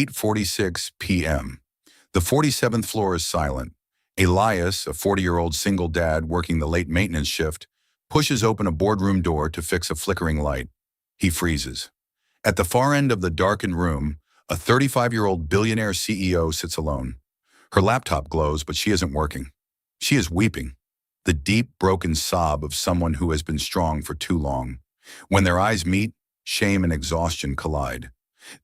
8:46 p.m. The 47th floor is silent. Elias, a 40-year-old single dad working the late maintenance shift, pushes open a boardroom door to fix a flickering light. He freezes. At the far end of the darkened room, a 35-year-old billionaire CEO sits alone. Her laptop glows, but she isn't working. She is weeping, the deep, broken sob of someone who has been strong for too long. When their eyes meet, shame and exhaustion collide.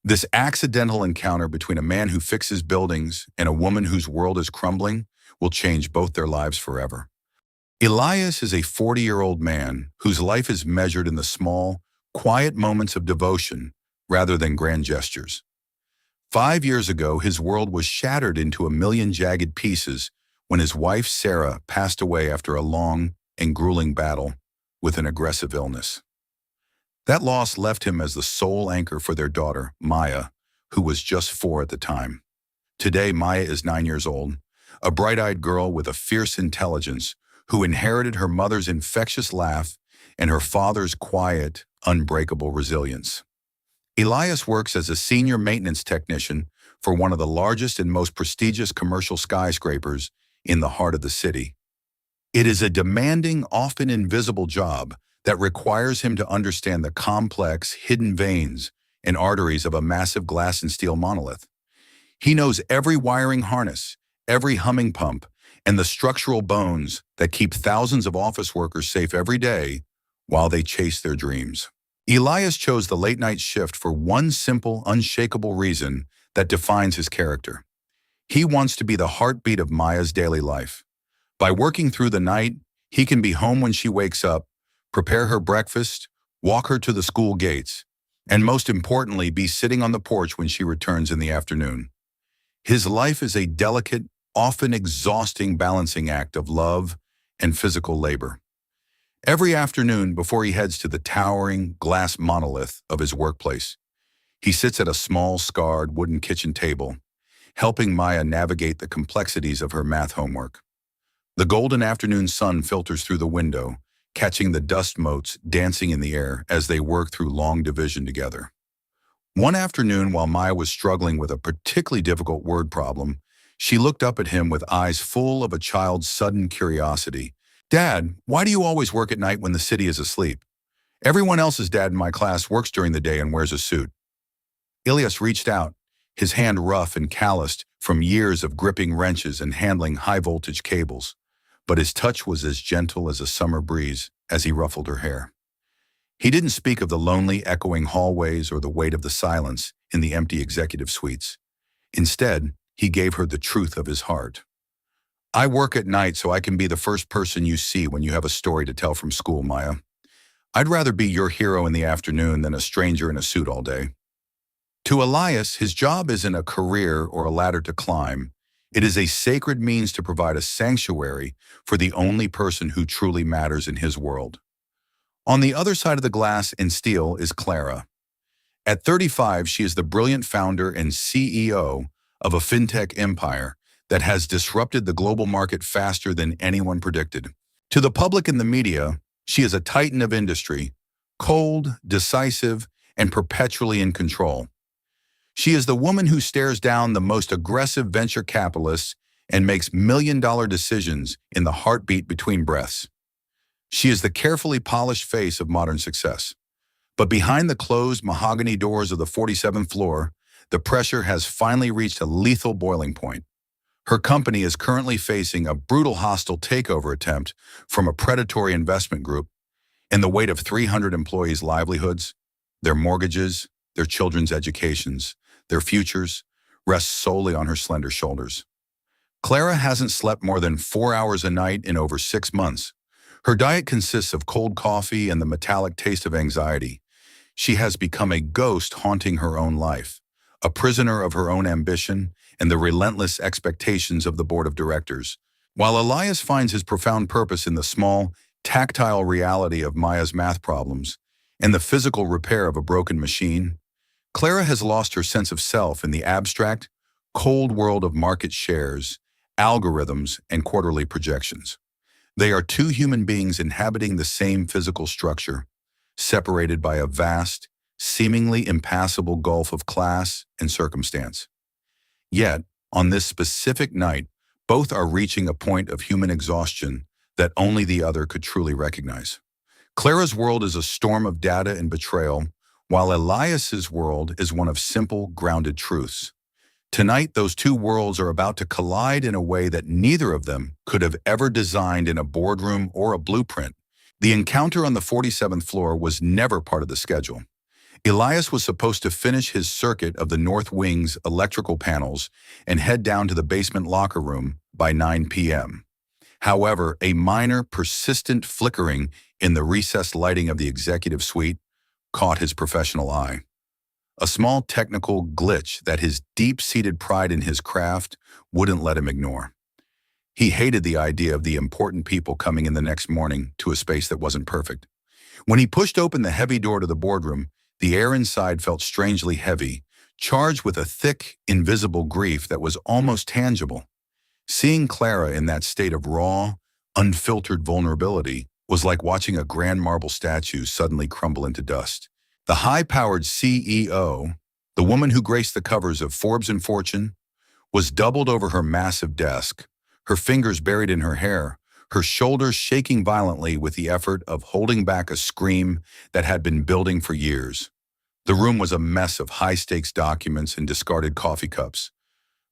This accidental encounter between a man who fixes buildings and a woman whose world is crumbling will change both their lives forever. Elias is a 40-year-old man whose life is measured in the small, quiet moments of devotion rather than grand gestures. 5 years ago, his world was shattered into a million jagged pieces when his wife, Sarah, passed away after a long and grueling battle with an aggressive illness. That loss left him as the sole anchor for their daughter, Maya, who was just 4 at the time. Today, Maya is 9 years old, a bright-eyed girl with a fierce intelligence who inherited her mother's infectious laugh and her father's quiet, unbreakable resilience. Elias works as a senior maintenance technician for one of the largest and most prestigious commercial skyscrapers in the heart of the city. It is a demanding, often invisible job that requires him to understand the complex, hidden veins and arteries of a massive glass and steel monolith. He knows every wiring harness, every humming pump, and the structural bones that keep thousands of office workers safe every day while they chase their dreams. Elias chose the late-night shift for one simple, unshakable reason that defines his character. He wants to be the heartbeat of Maya's daily life. By working through the night, he can be home when she wakes up, prepare her breakfast, walk her to the school gates, and most importantly, be sitting on the porch when she returns in the afternoon. His life is a delicate, often exhausting balancing act of love and physical labor. Every afternoon before he heads to the towering glass monolith of his workplace, he sits at a small, scarred wooden kitchen table, helping Maya navigate the complexities of her math homework. The golden afternoon sun filters through the window, catching the dust motes dancing in the air as they work through long division together. One afternoon, while Maya was struggling with a particularly difficult word problem, she looked up at him with eyes full of a child's sudden curiosity. "Dad, why do you always work at night when the city is asleep? Everyone else's dad in my class works during the day and wears a suit." Elias reached out, his hand rough and calloused from years of gripping wrenches and handling high-voltage cables, but his touch was as gentle as a summer breeze as he ruffled her hair. He didn't speak of the lonely, echoing hallways or the weight of the silence in the empty executive suites. Instead, he gave her the truth of his heart. "I work at night so I can be the first person you see when you have a story to tell from school, Maya. I'd rather be your hero in the afternoon than a stranger in a suit all day." To Elias, his job isn't a career or a ladder to climb. It is a sacred means to provide a sanctuary for the only person who truly matters in his world. On the other side of the glass and steel is Clara. At 35, she is the brilliant founder and CEO of a fintech empire that has disrupted the global market faster than anyone predicted. To the public and the media, she is a titan of industry, cold, decisive, and perpetually in control. She is the woman who stares down the most aggressive venture capitalists and makes million-dollar decisions in the heartbeat between breaths. She is the carefully polished face of modern success. But behind the closed mahogany doors of the 47th floor, the pressure has finally reached a lethal boiling point. Her company is currently facing a brutal hostile takeover attempt from a predatory investment group, and the weight of 300 employees' livelihoods, their mortgages, their children's educations, their futures, rests solely on her slender shoulders. Clara hasn't slept more than 4 hours a night in over 6 months. Her diet consists of cold coffee and the metallic taste of anxiety. She has become a ghost haunting her own life, a prisoner of her own ambition and the relentless expectations of the board of directors. While Elias finds his profound purpose in the small, tactile reality of Maya's math problems and the physical repair of a broken machine, Clara has lost her sense of self in the abstract, cold world of market shares, algorithms, and quarterly projections. They are two human beings inhabiting the same physical structure, separated by a vast, seemingly impassable gulf of class and circumstance. Yet, on this specific night, both are reaching a point of human exhaustion that only the other could truly recognize. Clara's world is a storm of data and betrayal, while Elias's world is one of simple, grounded truths. Tonight, those two worlds are about to collide in a way that neither of them could have ever designed in a boardroom or a blueprint. The encounter on the 47th floor was never part of the schedule. Elias was supposed to finish his circuit of the North Wing's electrical panels and head down to the basement locker room by 9 p.m. However, a minor, persistent flickering in the recessed lighting of the executive suite caught his professional eye. A small technical glitch that his deep-seated pride in his craft wouldn't let him ignore. He hated the idea of the important people coming in the next morning to a space that wasn't perfect. When he pushed open the heavy door to the boardroom, the air inside felt strangely heavy, charged with a thick, invisible grief that was almost tangible. Seeing Clara in that state of raw, unfiltered vulnerability was like watching a grand marble statue suddenly crumble into dust. The high-powered CEO, the woman who graced the covers of Forbes and Fortune, was doubled over her massive desk, her fingers buried in her hair, her shoulders shaking violently with the effort of holding back a scream that had been building for years. The room was a mess of high-stakes documents and discarded coffee cups,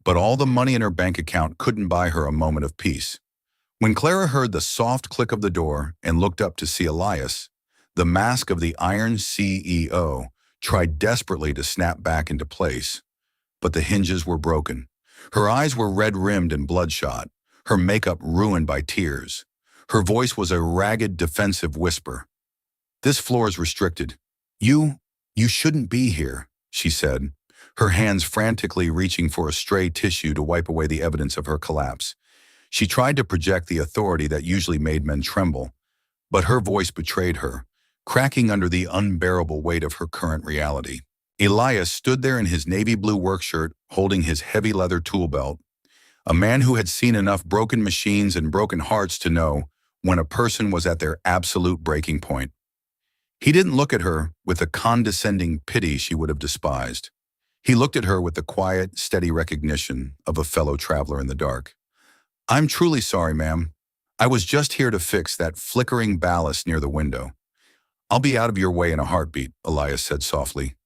but all the money in her bank account couldn't buy her a moment of peace. When Clara heard the soft click of the door and looked up to see Elias, the mask of the Iron CEO tried desperately to snap back into place, but the hinges were broken. Her eyes were red-rimmed and bloodshot, her makeup ruined by tears. Her voice was a ragged, defensive whisper. "This floor is restricted. You shouldn't be here," she said, her hands frantically reaching for a stray tissue to wipe away the evidence of her collapse. She tried to project the authority that usually made men tremble, but her voice betrayed her, cracking under the unbearable weight of her current reality. Elias stood there in his navy blue work shirt, holding his heavy leather tool belt, a man who had seen enough broken machines and broken hearts to know when a person was at their absolute breaking point. He didn't look at her with the condescending pity she would have despised. He looked at her with the quiet, steady recognition of a fellow traveler in the dark. "I'm truly sorry, ma'am. I was just here to fix that flickering ballast near the window." "I'll be out of your way in a heartbeat," Elias said softly.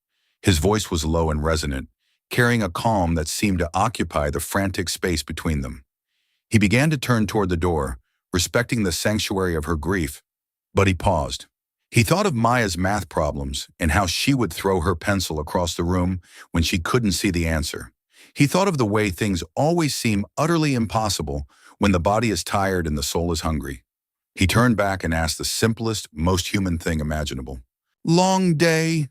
His voice was low and resonant, carrying a calm that seemed to occupy the frantic space between them. He began to turn toward the door, respecting the sanctuary of her grief, but he paused. He thought of Maya's math problems and how she would throw her pencil across the room when she couldn't see the answer. He thought of the way things always seem utterly impossible when the body is tired and the soul is hungry. He turned back and asked the simplest, most human thing imaginable. "Long day?"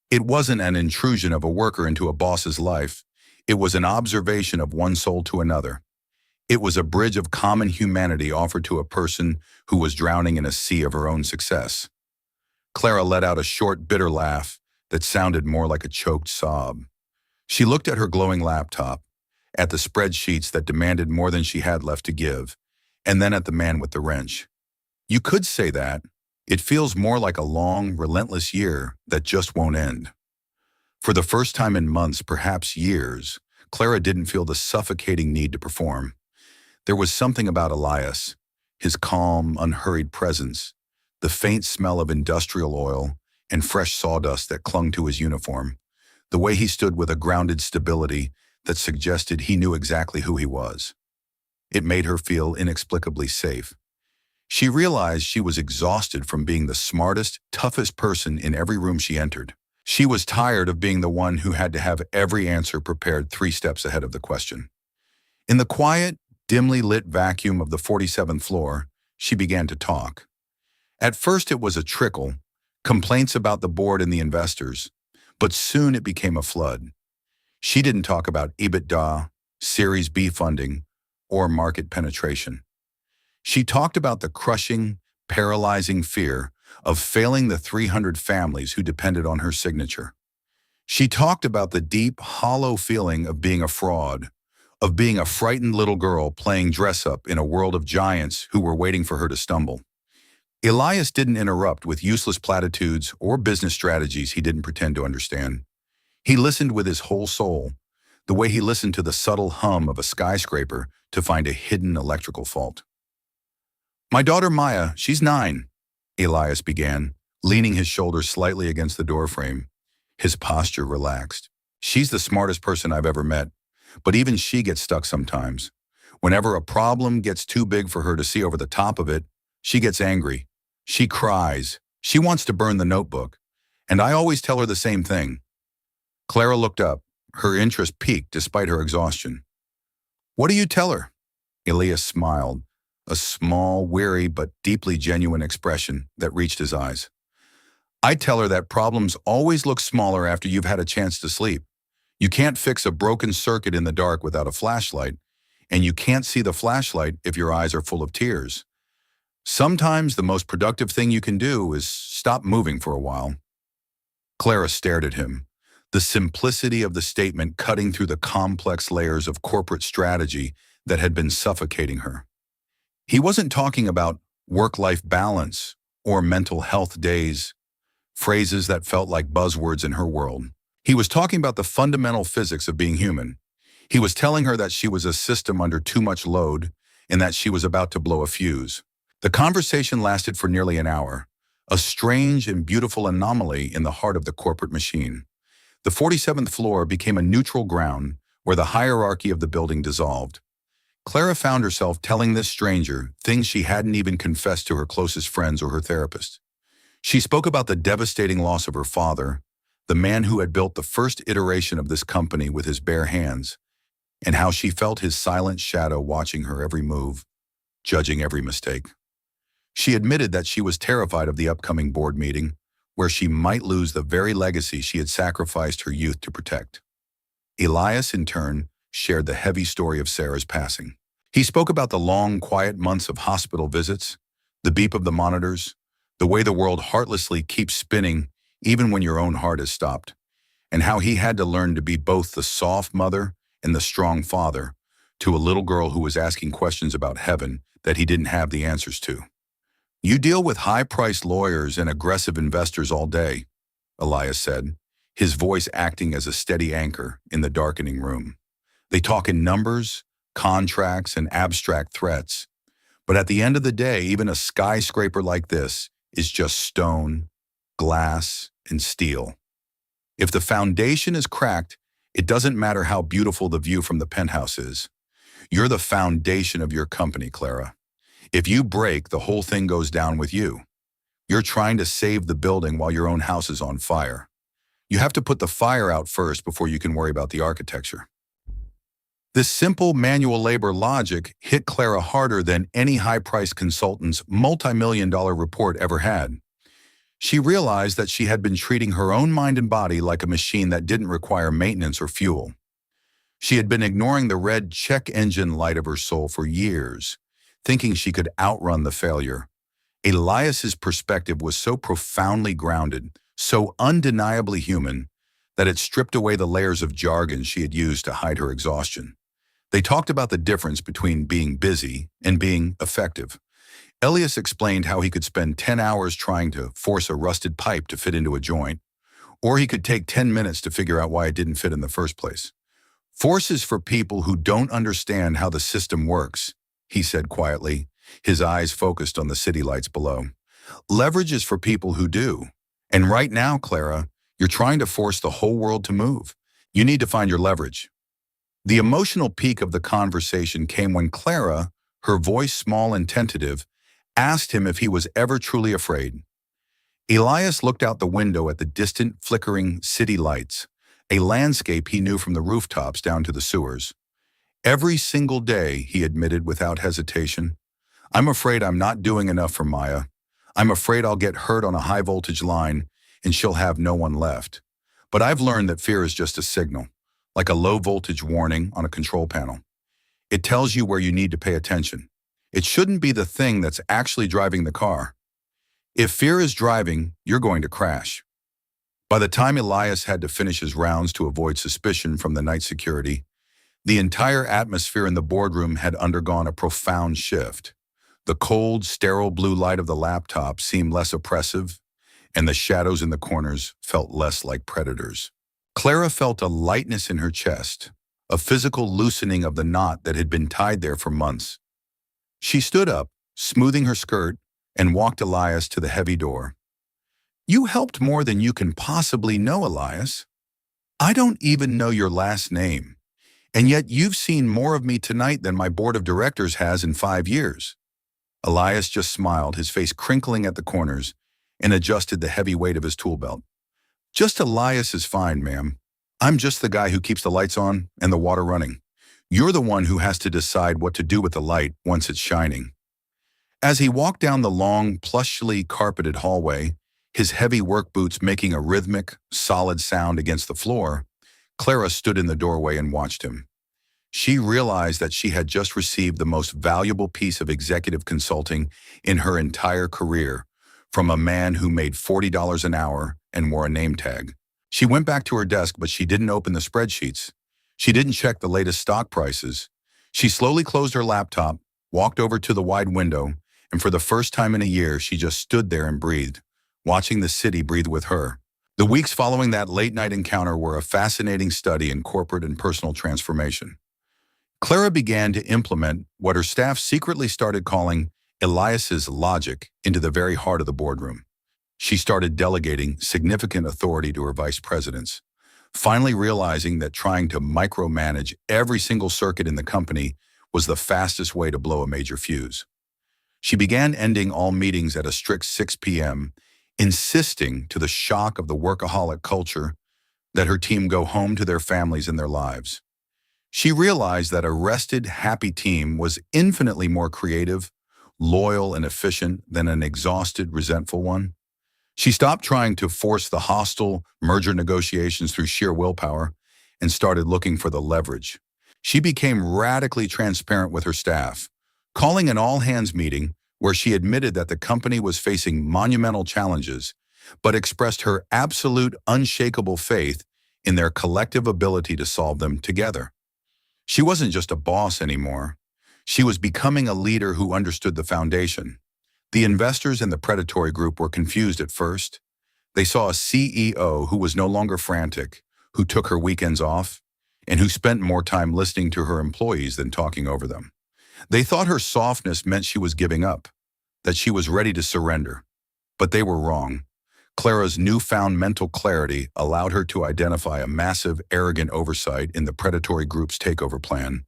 It wasn't an intrusion of a worker into a boss's life. It was an observation of one soul to another. It was a bridge of common humanity offered to a person who was drowning in a sea of her own success. Clara let out a short, bitter laugh that sounded more like a choked sob. She looked at her glowing laptop, at the spreadsheets that demanded more than she had left to give, and then at the man with the wrench. "You could say that. It feels more like a long, relentless year that just won't end." For the first time in months, perhaps years, Clara didn't feel the suffocating need to perform. There was something about Elias, his calm, unhurried presence, the faint smell of industrial oil and fresh sawdust that clung to his uniform, the way he stood with a grounded stability that suggested he knew exactly who he was. It made her feel inexplicably safe. She realized she was exhausted from being the smartest, toughest person in every room she entered. She was tired of being the one who had to have every answer prepared 3 steps ahead of the question. In the quiet, dimly lit vacuum of the 47th floor, she began to talk. At first it was a trickle, complaints about the board and the investors, but soon it became a flood. She didn't talk about EBITDA, Series B funding, or market penetration. She talked about the crushing, paralyzing fear of failing the 300 families who depended on her signature. She talked about the deep, hollow feeling of being a fraud, of being a frightened little girl playing dress-up in a world of giants who were waiting for her to stumble. Elias didn't interrupt with useless platitudes or business strategies he didn't pretend to understand. He listened with his whole soul, the way he listened to the subtle hum of a skyscraper to find a hidden electrical fault. "My daughter Maya, she's 9, Elias began, leaning his shoulders slightly against the doorframe. His posture relaxed. "She's the smartest person I've ever met, but even she gets stuck sometimes. Whenever a problem gets too big for her to see over the top of it, she gets angry. She cries. She wants to burn the notebook. And I always tell her the same thing." Clara looked up. Her interest piqued despite her exhaustion. "What do you tell her?" Elias smiled, a small, weary, but deeply genuine expression that reached his eyes. "I tell her that problems always look smaller after you've had a chance to sleep. You can't fix a broken circuit in the dark without a flashlight, and you can't see the flashlight if your eyes are full of tears. Sometimes the most productive thing you can do is stop moving for a while." Clara stared at him, the simplicity of the statement cutting through the complex layers of corporate strategy that had been suffocating her. He wasn't talking about work-life balance or mental health days, phrases that felt like buzzwords in her world. He was talking about the fundamental physics of being human. He was telling her that she was a system under too much load and that she was about to blow a fuse. The conversation lasted for nearly an hour, a strange and beautiful anomaly in the heart of the corporate machine. The 47th floor became a neutral ground where the hierarchy of the building dissolved. Clara found herself telling this stranger things she hadn't even confessed to her closest friends or her therapist. She spoke about the devastating loss of her father, the man who had built the first iteration of this company with his bare hands, and how she felt his silent shadow watching her every move, judging every mistake. She admitted that she was terrified of the upcoming board meeting, where she might lose the very legacy she had sacrificed her youth to protect. Elias, in turn, shared the heavy story of Sarah's passing. He spoke about the long, quiet months of hospital visits, the beep of the monitors, the way the world heartlessly keeps spinning even when your own heart has stopped, and how he had to learn to be both the soft mother and the strong father to a little girl who was asking questions about heaven that he didn't have the answers to. "You deal with high-priced lawyers and aggressive investors all day," Elias said, his voice acting as a steady anchor in the darkening room. "They talk in numbers, contracts, and abstract threats. But at the end of the day, even a skyscraper like this is just stone, glass, and steel. If the foundation is cracked, it doesn't matter how beautiful the view from the penthouse is. You're the foundation of your company, Clara. If you break, the whole thing goes down with you. You're trying to save the building while your own house is on fire. You have to put the fire out first before you can worry about the architecture." This simple manual labor logic hit Clara harder than any high-priced consultant's multi-million-dollar report ever had. She realized that she had been treating her own mind and body like a machine that didn't require maintenance or fuel. She had been ignoring the red check engine light of her soul for years, thinking she could outrun the failure. Elias's perspective was so profoundly grounded, so undeniably human, that it stripped away the layers of jargon she had used to hide her exhaustion. They talked about the difference between being busy and being effective. Elias explained how he could spend 10 hours trying to force a rusted pipe to fit into a joint, or he could take 10 minutes to figure out why it didn't fit in the first place. "Force is for people who don't understand how the system works," he said quietly, his eyes focused on the city lights below. "Leverage is for people who do. And right now, Clara, you're trying to force the whole world to move. You need to find your leverage." The emotional peak of the conversation came when Clara, her voice small and tentative, asked him if he was ever truly afraid. Elias looked out the window at the distant, flickering city lights, a landscape he knew from the rooftops down to the sewers. "Every single day," he admitted without hesitation, "I'm afraid I'm not doing enough for Maya. I'm afraid I'll get hurt on a high-voltage line and she'll have no one left. But I've learned that fear is just a signal, like a low-voltage warning on a control panel. It tells you where you need to pay attention. It shouldn't be the thing that's actually driving the car. If fear is driving, you're going to crash." By the time Elias had to finish his rounds to avoid suspicion from the night security, the entire atmosphere in the boardroom had undergone a profound shift. The cold, sterile blue light of the laptop seemed less oppressive, and the shadows in the corners felt less like predators. Clara felt a lightness in her chest, a physical loosening of the knot that had been tied there for months. She stood up, smoothing her skirt, and walked Elias to the heavy door. "You helped more than you can possibly know, Elias. I don't even know your last name, and yet you've seen more of me tonight than my board of directors has in 5 years." Elias just smiled, his face crinkling at the corners, and adjusted the heavy weight of his tool belt. "Just Elias is fine, ma'am. I'm just the guy who keeps the lights on and the water running. You're the one who has to decide what to do with the light once it's shining." As he walked down the long, plushly carpeted hallway, his heavy work boots making a rhythmic, solid sound against the floor, Clara stood in the doorway and watched him. She realized that she had just received the most valuable piece of executive consulting in her entire career from a man who made $40 an hour and wore a name tag. She went back to her desk, but she didn't open the spreadsheets. She didn't check the latest stock prices. She slowly closed her laptop, walked over to the wide window, and for the first time in a year, she just stood there and breathed, watching the city breathe with her. The weeks following that late-night encounter were a fascinating study in corporate and personal transformation. Clara began to implement what her staff secretly started calling Elias's logic into the very heart of the boardroom. She started delegating significant authority to her vice presidents, finally realizing that trying to micromanage every single circuit in the company was the fastest way to blow a major fuse. She began ending all meetings at a strict 6 p.m., insisting, to the shock of the workaholic culture, that her team go home to their families and their lives. She realized that a rested, happy team was infinitely more creative, loyal, and efficient than an exhausted, resentful one. She stopped trying to force the hostile merger negotiations through sheer willpower and started looking for the leverage. She became radically transparent with her staff, calling an all-hands meeting where she admitted that the company was facing monumental challenges, but expressed her absolute, unshakable faith in their collective ability to solve them together. She wasn't just a boss anymore. She was becoming a leader who understood the foundation. The investors in the predatory group were confused at first. They saw a CEO who was no longer frantic, who took her weekends off, and who spent more time listening to her employees than talking over them. They thought her softness meant she was giving up, that she was ready to surrender. But they were wrong. Clara's newfound mental clarity allowed her to identify a massive, arrogant oversight in the predatory group's takeover plan,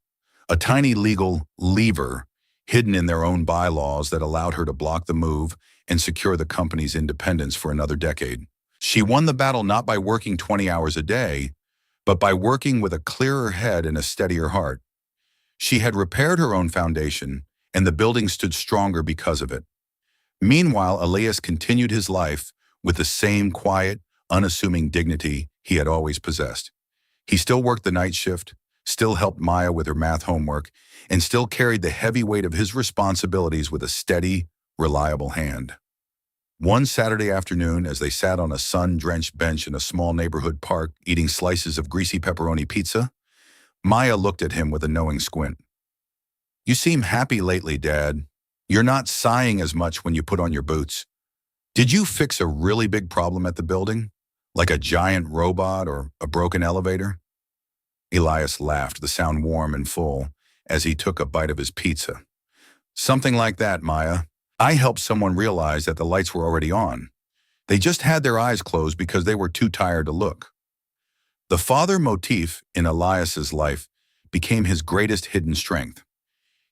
a tiny legal lever hidden in their own bylaws that allowed her to block the move and secure the company's independence for another decade. She won the battle not by working 20 hours a day, but by working with a clearer head and a steadier heart. She had repaired her own foundation, and the building stood stronger because of it. Meanwhile, Elias continued his life with the same quiet, unassuming dignity he had always possessed. He still worked the night shift, still helped Maya with her math homework, and still carried the heavy weight of his responsibilities with a steady, reliable hand. One Saturday afternoon, as they sat on a sun-drenched bench in a small neighborhood park eating slices of greasy pepperoni pizza, Maya looked at him with a knowing squint. "You seem happy lately, Dad. You're not sighing as much when you put on your boots. Did you fix a really big problem at the building? Like a giant robot or a broken elevator?" Elias laughed, the sound warm and full, as he took a bite of his pizza. "Something like that, Maya. I helped someone realize that the lights were already on. They just had their eyes closed because they were too tired to look." The father motif in Elias's life became his greatest hidden strength.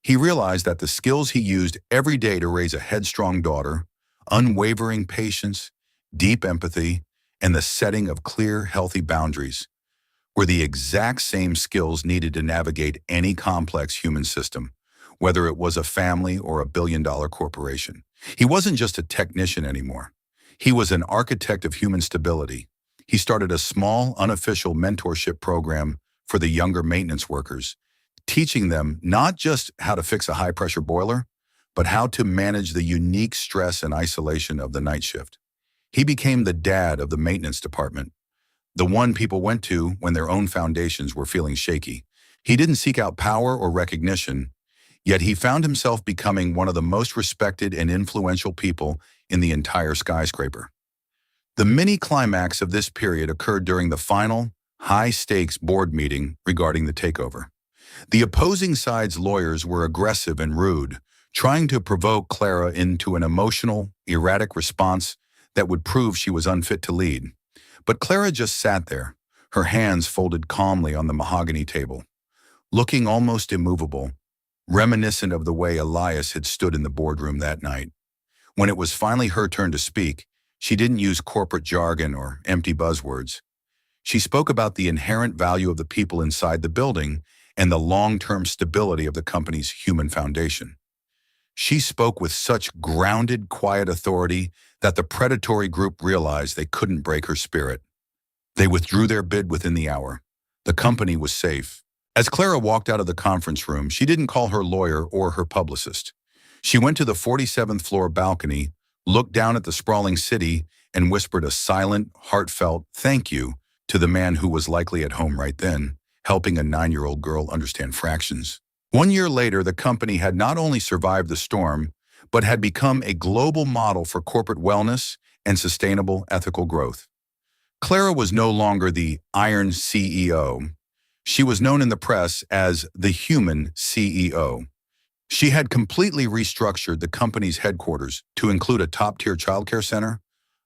He realized that the skills he used every day to raise a headstrong daughter, unwavering patience, deep empathy, and the setting of clear, healthy boundaries, were the exact same skills needed to navigate any complex human system, whether it was a family or a billion-dollar corporation. He wasn't just a technician anymore. He was an architect of human stability. He started a small, unofficial mentorship program for the younger maintenance workers, teaching them not just how to fix a high-pressure boiler, but how to manage the unique stress and isolation of the night shift. He became the dad of the maintenance department, the one people went to when their own foundations were feeling shaky. He didn't seek out power or recognition. Yet he found himself becoming one of the most respected and influential people in the entire skyscraper. The mini-climax of this period occurred during the final, high-stakes board meeting regarding the takeover. The opposing side's lawyers were aggressive and rude, trying to provoke Clara into an emotional, erratic response that would prove she was unfit to lead. But Clara just sat there, her hands folded calmly on the mahogany table, looking almost immovable, reminiscent of the way Elias had stood in the boardroom that night. When it was finally her turn to speak, she didn't use corporate jargon or empty buzzwords. She spoke about the inherent value of the people inside the building and the long-term stability of the company's human foundation. She spoke with such grounded, quiet authority that the predatory group realized they couldn't break her spirit. They withdrew their bid within the hour. The company was safe. As Clara walked out of the conference room, she didn't call her lawyer or her publicist. She went to the 47th floor balcony, looked down at the sprawling city, and whispered a silent, heartfelt thank you to the man who was likely at home right then, helping a 9-year-old girl understand fractions. 1 year later, the company had not only survived the storm, but had become a global model for corporate wellness and sustainable ethical growth. Clara was no longer the Iron CEO. She was known in the press as the Human CEO. She had completely restructured the company's headquarters to include a top-tier childcare center,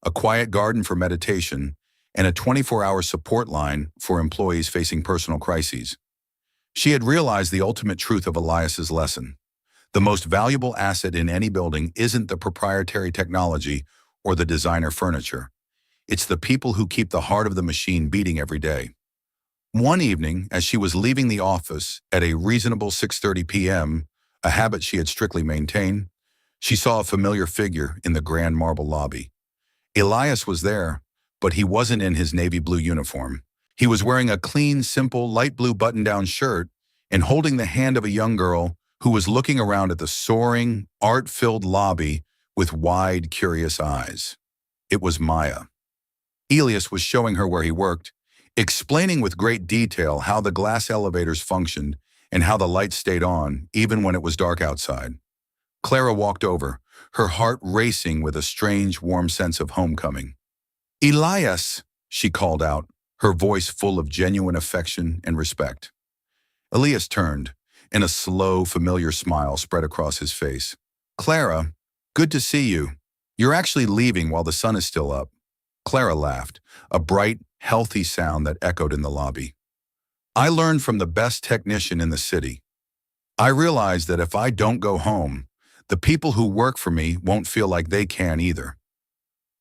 a quiet garden for meditation, and a 24-hour support line for employees facing personal crises. She had realized the ultimate truth of Elias's lesson. The most valuable asset in any building isn't the proprietary technology or the designer furniture. It's the people who keep the heart of the machine beating every day. One evening, as she was leaving the office at a reasonable 6:30 p.m., a habit she had strictly maintained, she saw a familiar figure in the grand marble lobby. Elias was there, but he wasn't in his navy blue uniform. He was wearing a clean, simple, light blue button-down shirt and holding the hand of a young girl who was looking around at the soaring, art-filled lobby with wide, curious eyes. It was Maya. Elias was showing her where he worked, explaining with great detail how the glass elevators functioned and how the lights stayed on, even when it was dark outside. Clara walked over, her heart racing with a strange, warm sense of homecoming. "Elias," she called out, her voice full of genuine affection and respect. Elias turned, and a slow, familiar smile spread across his face. "Clara, good to see you. You're actually leaving while the sun is still up." Clara laughed, a bright, healthy sound that echoed in the lobby. "I learned from the best technician in the city. I realized that if I don't go home, the people who work for me won't feel like they can either.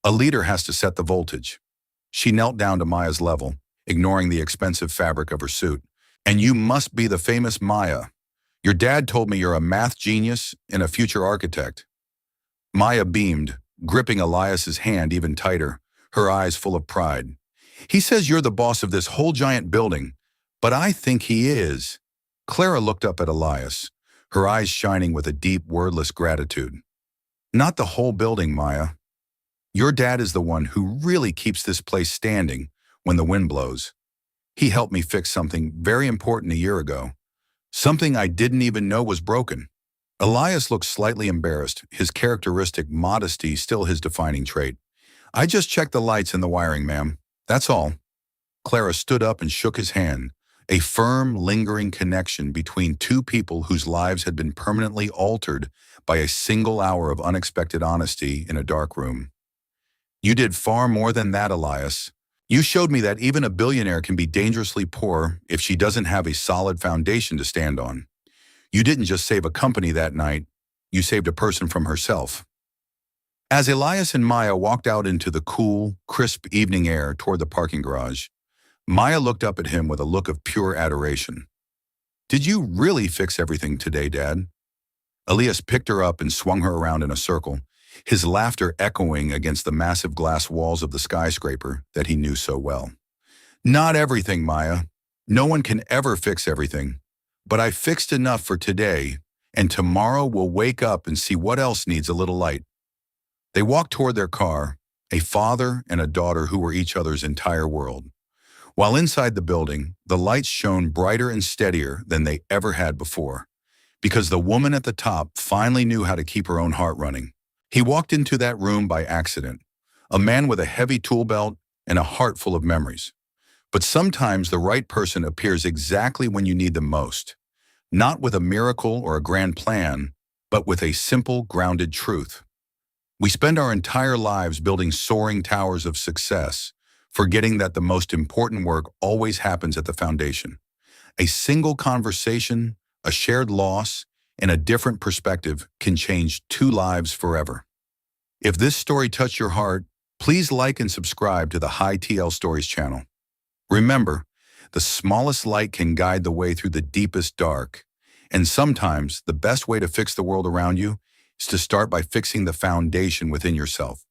A leader has to set the voltage." She knelt down to Maya's level, ignoring the expensive fabric of her suit. "And you must be the famous Maya. Your dad told me you're a math genius and a future architect." Maya beamed, gripping Elias's hand even tighter, her eyes full of pride. "He says you're the boss of this whole giant building, but I think he is." Clara looked up at Elias, her eyes shining with a deep, wordless gratitude. "Not the whole building, Maya. Your dad is the one who really keeps this place standing when the wind blows. He helped me fix something very important a year ago, something I didn't even know was broken." Elias looked slightly embarrassed, his characteristic modesty still his defining trait. "I just checked the lights and the wiring, ma'am. That's all." Clara stood up and shook his hand, a firm, lingering connection between two people whose lives had been permanently altered by a single hour of unexpected honesty in a dark room. "You did far more than that, Elias. You showed me that even a billionaire can be dangerously poor if she doesn't have a solid foundation to stand on. You didn't just save a company that night, you saved a person from herself." As Elias and Maya walked out into the cool, crisp evening air toward the parking garage, Maya looked up at him with a look of pure adoration. "Did you really fix everything today, Dad?" Elias picked her up and swung her around in a circle, his laughter echoing against the massive glass walls of the skyscraper that he knew so well. "Not everything, Maya. No one can ever fix everything. But I fixed enough for today, and tomorrow we'll wake up and see what else needs a little light." They walked toward their car, a father and a daughter who were each other's entire world. While inside the building, the lights shone brighter and steadier than they ever had before, because the woman at the top finally knew how to keep her own heart running. He walked into that room by accident, a man with a heavy tool belt and a heart full of memories. But sometimes the right person appears exactly when you need them most, not with a miracle or a grand plan, but with a simple, grounded truth. We spend our entire lives building soaring towers of success, forgetting that the most important work always happens at the foundation. A single conversation, a shared loss, and a different perspective can change two lives forever. If this story touched your heart, please like and subscribe to the High TL Stories channel. Remember, the smallest light can guide the way through the deepest dark. And sometimes the best way to fix the world around you is to start by fixing the foundation within yourself.